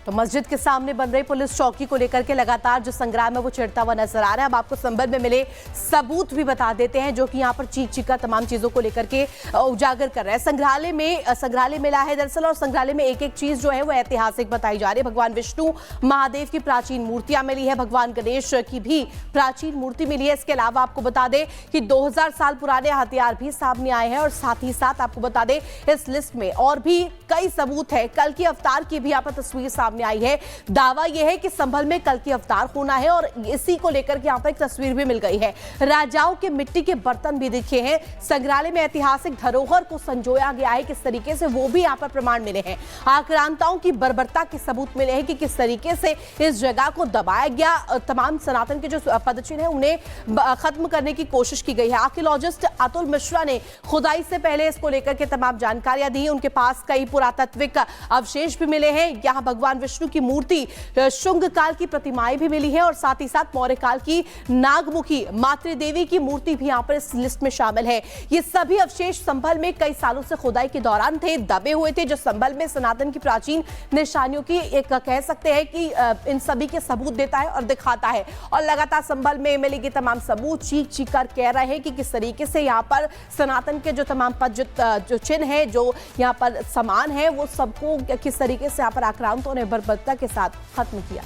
तो मस्जिद के सामने बन रही पुलिस चौकी को लेकर के लगातार जो संग्राम है वो छिड़ता हुआ नजर आ रहा है। अब आपको संबल में मिले सबूत भी बता देते हैं जो कि यहाँ पर चीख चीख कर तमाम चीजों को लेकर के उजागर कर रहे हैं। संग्रहालय मिला है दरअसल, और संग्रहालय में एक एक चीज जो है वो ऐतिहासिक बताई जा रही है। भगवान विष्णु महादेव की प्राचीन मूर्तियां मिली है, भगवान गणेश की भी प्राचीन मूर्ति मिली है। इसके अलावा आपको बता दें कि 2000 साल पुराने हथियार भी सामने आए हैं, और साथ ही साथ आपको बता दें इस लिस्ट में और भी कई सबूत है। कल की अवतार की भी यहाँ पर तस्वीर सामने आई है। दावा यह है कि संभल में कल की अवतार होना है, और इसी को लेकर के यहाँ पर एक तस्वीर भी मिल गई है। राजाओं के मिट्टी के बर्तन भी दिखे हैं। संग्रहालय में ऐतिहासिक धरोहर को संजोया गया है किस तरीके से, वो भी यहाँ पर प्रमाण मिले हैं। आक्रांताओं की बर्बरता के सबूत मिले हैं कि किस तरीके से इस जगह को दबाया गया। तमाम सनातन के जो पदचिन्ह है उन्हें खत्म करने की कोशिश की गई है। आर्कियोलॉजिस्ट अतुल मिश्रा ने खुदाई से पहले इसको लेकर के तमाम जानकारियां दी। उनके पास कई पुरातात्विक अवशेष भी मिले हैं। यहाँ भगवान विष्णु की मूर्ति, शुंग काल की प्रतिमाएं भी मिली है, और साथ ही साथ मौर्य काल की नागमुखी मातृदेवी की मूर्ति भी यहाँ पर इस लिस्ट में शामिल है। ये सभी अवशेष संभल में कई सालों से खुदाई के दौरान थे, दबे हुए थे, जो संभल में सनातन की प्राचीन निशानियों की एक कह सकते हैं कि इन सभी के सबूत देता है और दिखाता है। और लगातार संभल में मिलेगी तमाम सबूत चीख चीख कर कह रहे हैं कि किस तरीके से यहाँ पर सनातन के जो तमाम जो चिन्ह है, जो यहाँ पर सामान है, वो सबको किस तरीके से यहाँ पर आक्रांतों ने बर्बरता के साथ खत्म किया।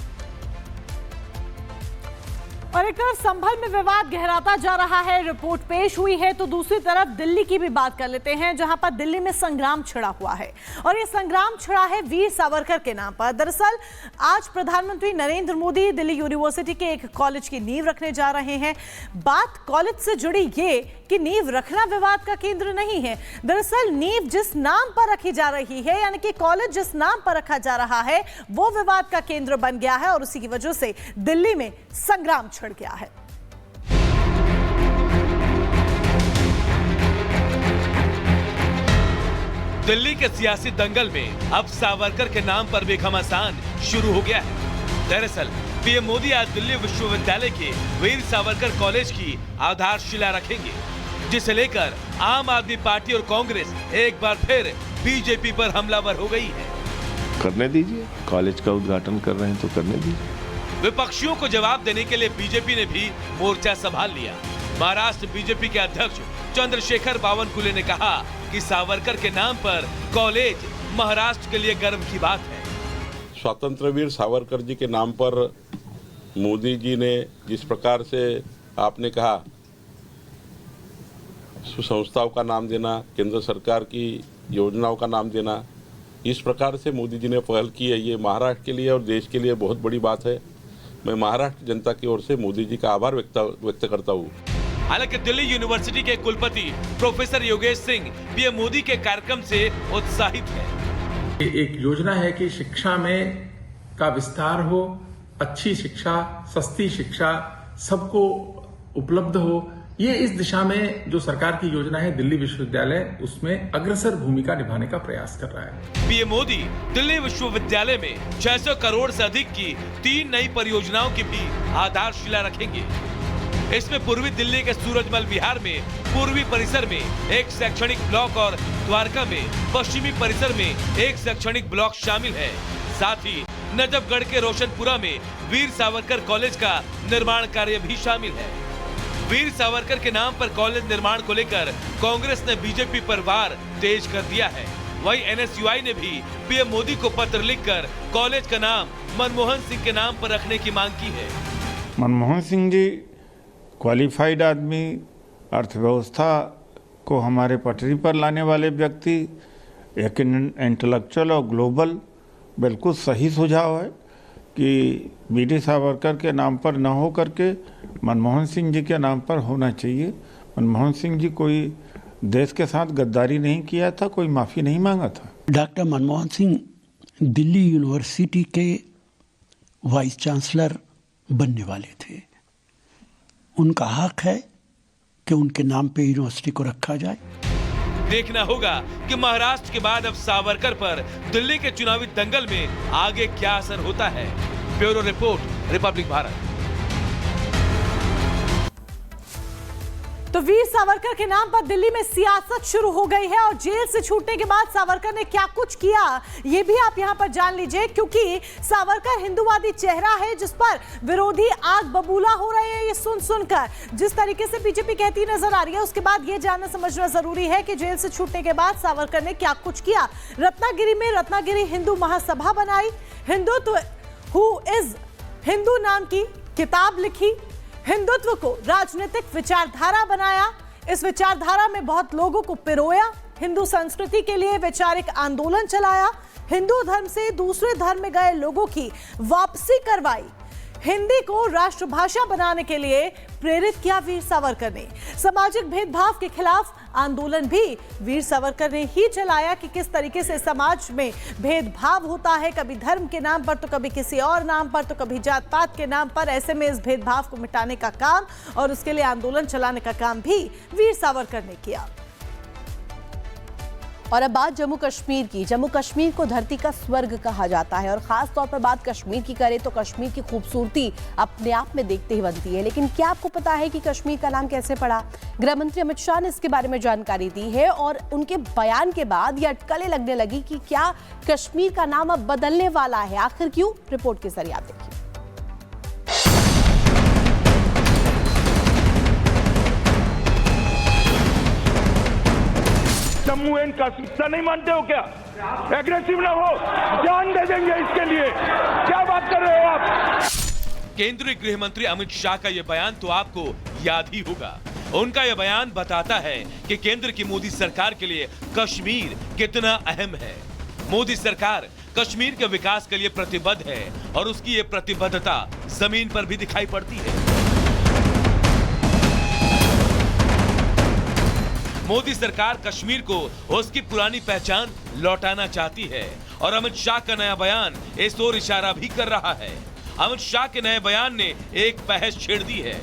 और एक तरफ संभल में विवाद गहराता जा रहा है, रिपोर्ट पेश हुई है, तो दूसरी तरफ दिल्ली की भी बात कर लेते हैं, जहां पर दिल्ली में संग्राम छिड़ा हुआ है। और ये संग्राम छिड़ा है वीर सावरकर के नाम पर। दरअसल आज प्रधानमंत्री नरेंद्र मोदी दिल्ली यूनिवर्सिटी के एक कॉलेज की नींव रखने जा रहे हैं। बात कॉलेज से जुड़ी ये कि नींव रखना विवाद का केंद्र नहीं है। दरअसल नींव जिस नाम पर रखी जा रही है, यानी कि कॉलेज जिस नाम पर रखा जा रहा है, वो विवाद का केंद्र बन गया है, और उसी की वजह से दिल्ली में संग्राम छिड़ गया है। दिल्ली के सियासी दंगल में अब सावरकर के नाम पर भी घमासान शुरू हो गया है। दरअसल पीएम मोदी आज दिल्ली विश्वविद्यालय के वीर सावरकर कॉलेज की आधारशिला रखेंगे, जिसे लेकर आम आदमी पार्टी और कांग्रेस एक बार फिर बीजेपी पर हमलावर हो गई है। करने दीजिए, कॉलेज का उद्घाटन कर रहे हैं तो करने दीजिए। विपक्षियों को जवाब देने के लिए बीजेपी ने भी मोर्चा संभाल लिया। महाराष्ट्र बीजेपी के अध्यक्ष चंद्रशेखर बावनकुले ने कहा कि सावरकर के नाम पर कॉलेज महाराष्ट्र के लिए गर्व की बात है। स्वतंत्रवीर सावरकर जी के नाम पर मोदी जी ने जिस प्रकार से आपने कहा संस्थाओं का नाम देना, केंद्र सरकार की योजनाओं का नाम देना, इस प्रकार से मोदी जी ने पहल की है, ये महाराष्ट्र के लिए और देश के लिए बहुत बड़ी बात है। मैं महाराष्ट्र जनता की ओर से मोदी जी का आभार व्यक्त करता हूँ। हालांकि दिल्ली यूनिवर्सिटी के कुलपति प्रोफेसर योगेश सिंह पीएम मोदी के कार्यक्रम से उत्साहित है। एक योजना है कि शिक्षा में का विस्तार हो, अच्छी शिक्षा, सस्ती शिक्षा सबको उपलब्ध हो, ये इस दिशा में जो सरकार की योजना है दिल्ली विश्वविद्यालय उसमें अग्रसर भूमिका निभाने का प्रयास कर रहा है। पीएम मोदी दिल्ली विश्वविद्यालय में 600 करोड़ से अधिक की 3 नई परियोजनाओं की भी आधारशिला रखेंगे। इसमें पूर्वी दिल्ली के सूरजमल विहार में पूर्वी परिसर में एक शैक्षणिक ब्लॉक और द्वारका में पश्चिमी परिसर में एक शैक्षणिक ब्लॉक शामिल है। साथ ही नजफगढ़ के रोशनपुरा में वीर सावरकर कॉलेज का निर्माण कार्य भी शामिल है। वीर सावरकर के नाम पर कॉलेज निर्माण को लेकर कांग्रेस ने बीजेपी पर वार तेज कर दिया है। वहीं एनएसयूआई ने भी पीएम मोदी को पत्र लिखकर कॉलेज का नाम मनमोहन सिंह के नाम पर रखने की मांग की है। मनमोहन सिंह जी क्वालिफाइड आदमी, अर्थव्यवस्था को हमारे पटरी पर लाने वाले व्यक्ति, एक इंटेलेक्चुअल और ग्लोबल, बिल्कुल सही सुझाव है कि वीर सावरकर के नाम पर न हो करके मनमोहन सिंह जी के नाम पर होना चाहिए। मनमोहन सिंह जी कोई देश के साथ गद्दारी नहीं किया था, कोई माफ़ी नहीं मांगा था। डॉक्टर मनमोहन सिंह दिल्ली यूनिवर्सिटी के वाइस चांसलर बनने वाले थे। उनका हक है कि उनके नाम पे यूनिवर्सिटी को रखा जाए। देखना होगा कि महाराष्ट्र के बाद अब सावरकर पर दिल्ली के चुनावी दंगल में आगे क्या असर होता है। Bureau report, Republic Bharat. तो वीर सावरकर के नाम पर दिल्ली में सियासत शुरू हो गई है और जेल से छूटने के बाद सावरकर ने क्या कुछ किया ये भी आप यहां पर जान लीजिए, क्योंकि सावरकर हिंदूवादी चेहरा है जिस पर विरोधी आग बबूला हो रहे हैं। ये सुनकर जिस तरीके से बीजेपी कहती नजर आ रही है, उसके बाद ये जानना समझना जरूरी है कि जेल से छूटने के बाद सावरकर ने क्या कुछ किया। रत्नागिरी में रत्नागिरी हिंदू महासभा बनाई, हिंदुत्व हु इज हिंदू नाम की किताब लिखी, हिंदुत्व को राजनीतिक विचारधारा बनाया, इस विचारधारा में बहुत लोगों को पिरोया, हिंदू संस्कृति के लिए वैचारिक आंदोलन चलाया, हिंदू धर्म से दूसरे धर्म में गए लोगों की वापसी करवाई, हिंदी को राष्ट्रभाषा बनाने के लिए प्रेरित किया वीर सावरकर ने। सामाजिक भेदभाव के खिलाफ आंदोलन भी वीर सावरकर ने ही चलाया कि किस तरीके से समाज में भेदभाव होता है, कभी धर्म के नाम पर तो कभी किसी और नाम पर तो कभी जात पात के नाम पर। ऐसे में इस भेदभाव को मिटाने का काम और उसके लिए आंदोलन चलाने का काम भी वीर सावरकर ने किया। और अब बात जम्मू कश्मीर की। जम्मू कश्मीर को धरती का स्वर्ग कहा जाता है और खास तौर पर बात कश्मीर की करें तो कश्मीर की खूबसूरती अपने आप में देखते ही बनती है। लेकिन क्या आपको पता है कि कश्मीर का नाम कैसे पड़ा? गृह मंत्री अमित शाह ने इसके बारे में जानकारी दी है और उनके बयान के बाद ये अटकलें लगने लगी कि क्या कश्मीर का नाम अब बदलने वाला है। आखिर क्यों? रिपोर्ट के जरिए आप देखिए। जम्मू एंड कश्मीर नहीं मानते हो क्या? एग्रेसिव ना हो, जान दे देंगे इसके लिए। क्या बात कर रहे हो आप? केंद्रीय गृह मंत्री अमित शाह का यह बयान तो आपको याद ही होगा। उनका यह बयान बताता है कि केंद्र की मोदी सरकार के लिए कश्मीर कितना अहम है। मोदी सरकार कश्मीर के विकास के लिए प्रतिबद्ध है और उसकी ये प्रतिबद्धता जमीन पर भी दिखाई पड़ती है। मोदी सरकार कश्मीर को उसकी पुरानी पहचान लौटाना चाहती है और अमित शाह का नया बयान इस ओर इशारा भी कर रहा है। अमित शाह के नए बयान ने एक बहस छेड़ दी है।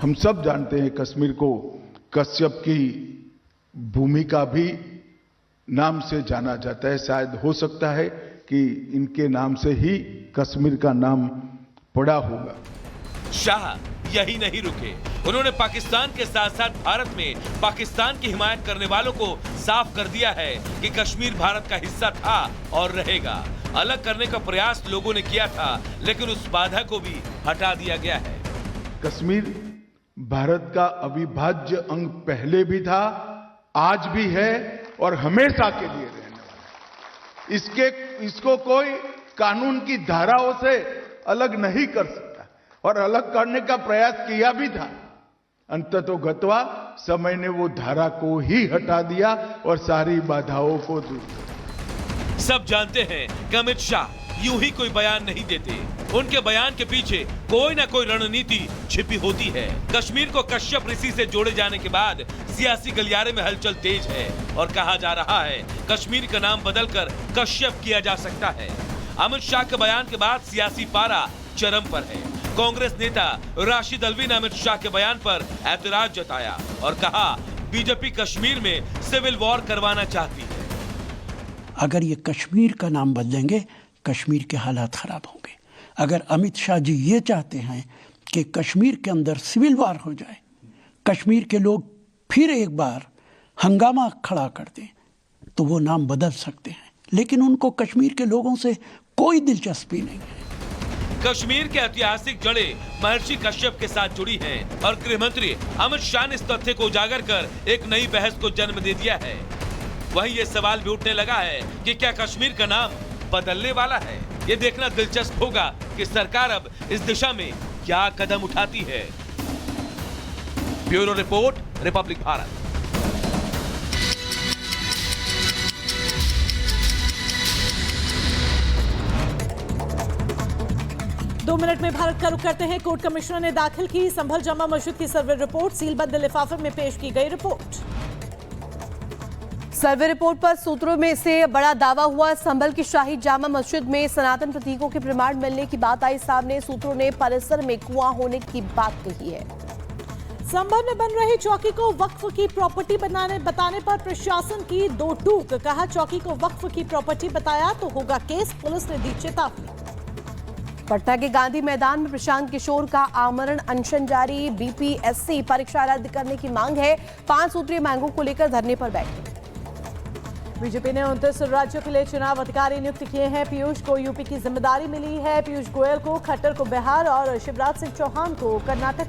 हम सब जानते हैं कश्मीर को कश्यप की भूमि का भी नाम से जाना जाता है। शायद हो सकता है कि इनके नाम से ही कश्मीर का नाम पड़ा होगा। शाह यही नहीं रुके, उन्होंने पाकिस्तान के साथ साथ भारत में पाकिस्तान की हिमायत करने वालों को साफ कर दिया है कि कश्मीर भारत का हिस्सा था और रहेगा। अलग करने का प्रयास लोगों ने किया था लेकिन उस बाधा को भी हटा दिया गया है। कश्मीर भारत का अविभाज्य अंग पहले भी था, आज भी है और हमेशा के लिए रहने वाला। इसको कोई कानून की धाराओं से अलग नहीं कर सकता और अलग करने का प्रयास किया भी था। अंततोगत्वा समय ने वो धारा को ही हटा दिया और सारी बाधाओं को दूर किया। सब जानते हैं कि अमित शाह यूं ही कोई बयान नहीं देते, उनके बयान के पीछे कोई ना कोई रणनीति छिपी होती है। कश्मीर को कश्यप ऋषि से जोड़े जाने के बाद सियासी गलियारे में हलचल तेज है और कहा जा रहा है कश्मीर का नाम बदलकर कश्यप किया जा सकता है। अमित शाह के बयान के बाद सियासी पारा चरम पर है। कांग्रेस नेता राशिद अल्वी ने अमित शाह के बयान पर ऐतराज जताया और कहा बीजेपी कश्मीर में सिविल वॉर करवाना चाहती है। अगर ये कश्मीर का नाम बदलेंगे कश्मीर के हालात खराब होंगे। अगर अमित शाह जी ये चाहते हैं कि कश्मीर के अंदर सिविल वॉर हो जाए, कश्मीर के लोग फिर एक बार हंगामा खड़ा कर दें, तो वो नाम बदल सकते हैं। लेकिन उनको कश्मीर के लोगों से कोई दिलचस्पी नहीं है। कश्मीर के ऐतिहासिक जड़ें महर्षि कश्यप के साथ जुड़ी हैं और गृह मंत्री अमित शाह ने इस तथ्य को उजागर कर एक नई बहस को जन्म दे दिया है। वहीं ये सवाल भी उठने लगा है कि क्या कश्मीर का नाम बदलने वाला है। ये देखना दिलचस्प होगा कि सरकार अब इस दिशा में क्या कदम उठाती है। Bureau report, Republic Bharat. 2 minute में भारत का रुख करते हैं। कोर्ट कमिश्नर ने दाखिल की संभल जामा मस्जिद की सर्वे रिपोर्ट, सीलबंद लिफाफे में पेश की गई रिपोर्ट। सर्वे रिपोर्ट पर सूत्रों में से बड़ा दावा हुआ। संभल की शाही जामा मस्जिद में सनातन प्रतीकों के प्रमाण मिलने की बात आई सामने। सूत्रों ने परिसर में कुआं होने की बात कही है। संभल में बन रही चौकी को वक्फ की प्रॉपर्टी बताने पर प्रशासन की दो टूक। कहा चौकी को वक्फ की प्रॉपर्टी बताया तो होगा केस, पुलिस ने दी चेतावनी। पटना के गांधी मैदान में प्रशांत किशोर का आमरण अनशन जारी। बीपीएससी परीक्षा रद्द करने की मांग है। 5 सूत्रीय मांगों को लेकर धरने पर बैठे। बीजेपी ने 29 राज्यों के लिए चुनाव अधिकारी नियुक्त किए हैं। पीयूष को यूपी की जिम्मेदारी मिली है। पीयूष गोयल को, खट्टर को बिहार और शिवराज सिंह चौहान को कर्नाटक